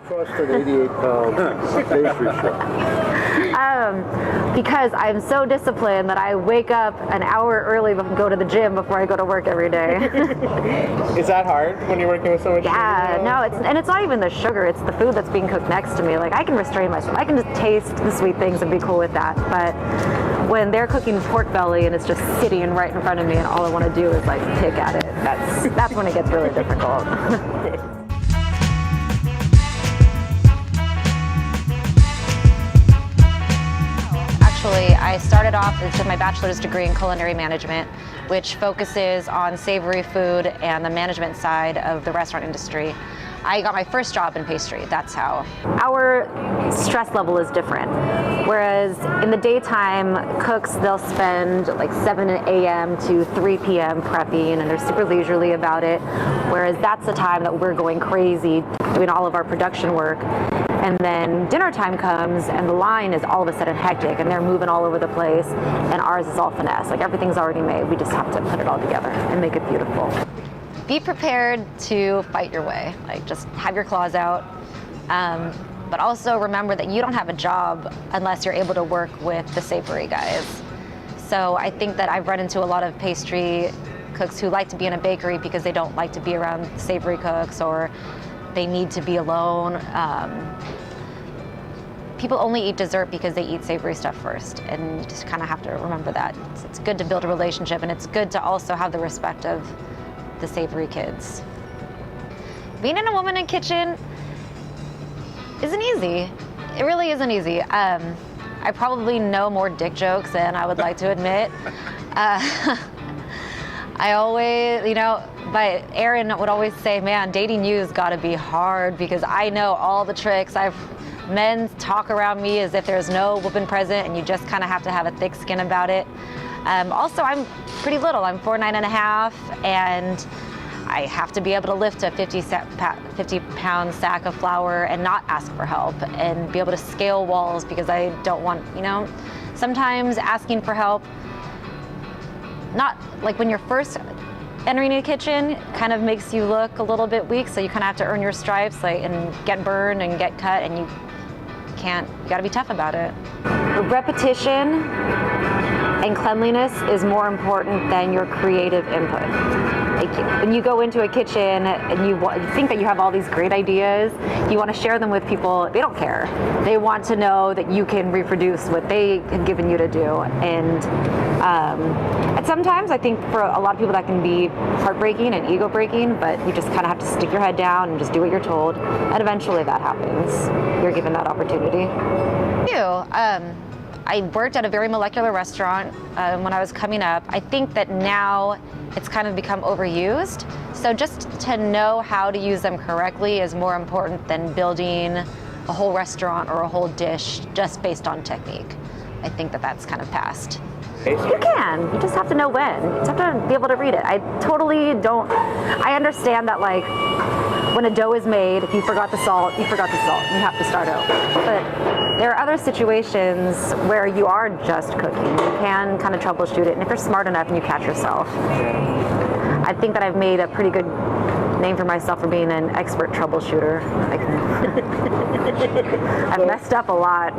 trusted 88-pound pastry chef? Because I'm so disciplined that I wake up an hour early and go to the gym before I go to work every day. Is that hard when you're working with so much Yeah, sugar? no, it's not even the sugar, it's the food that's being cooked next to me. Like, I can restrain myself. I can just taste the sweet things and be cool with that. But when they're cooking pork belly and it's just sitting right in front of me and all I want to do is like pick at it, that's when it gets really difficult. Actually, I started off with my bachelor's degree in culinary management, which focuses on savory food and the management side of the restaurant industry. I got my first job in pastry, that's how. Our stress level is different. Whereas in the daytime, cooks, they'll spend like 7 a.m. to 3 p.m. prepping, and they're super leisurely about it. Whereas that's the time that we're going crazy doing all of our production work. And then dinner time comes and the line is all of a sudden hectic and they're moving all over the place, and ours is all finesse. Like, everything's already made. We just have to put it all together and make it beautiful. Be prepared to fight your way. Like, just have your claws out. But also remember that you don't have a job unless you're able to work with the savory guys. So I think that I've run into a lot of pastry cooks who like to be in a bakery because they don't like to be around savory cooks, or they need to be alone. People only eat dessert because they eat savory stuff first, and you just kind of have to remember that. It's good to build a relationship, and it's good to also have the respect of the savory kids. Being in a woman in kitchen isn't easy. It really isn't easy. I probably know more dick jokes than I would like to admit. I always, but Aaron would always say, man, dating you's gotta be hard because I know all the tricks. Men talk around me as if there's no woman present, and you just kind of have to have a thick skin about it. Also, I'm pretty little. I'm 4'9½", and I have to be able to lift a 50-pound sack of flour and not ask for help, and be able to scale walls because I don't want, sometimes asking for help, not like when you're first entering a kitchen, kind of makes you look a little bit weak, so you kind of have to earn your stripes, and get burned and get cut, and you gotta be tough about it. Repetition and cleanliness is more important than your creative input. Like, when you go into a kitchen and you think that you have all these great ideas, you want to share them with people, they don't care. They want to know that you can reproduce what they have given you to do. And sometimes I think for a lot of people that can be heartbreaking and ego breaking, but you just kind of have to stick your head down and just do what you're told, and eventually that happens. You're given that opportunity. I worked at a very molecular restaurant when I was coming up. I think that now it's kind of become overused. So just to know how to use them correctly is more important than building a whole restaurant or a whole dish just based on technique. I think that that's kind of past. You can. You just have to know when. You just have to be able to read it. I understand that, like, when a dough is made, if you forgot the salt, you forgot the salt. You have to start over. But there are other situations where you are just cooking. You can kind of troubleshoot it, and if you're smart enough and you catch yourself. I think that I've made a pretty good name for myself for being an expert troubleshooter. I've messed up a lot.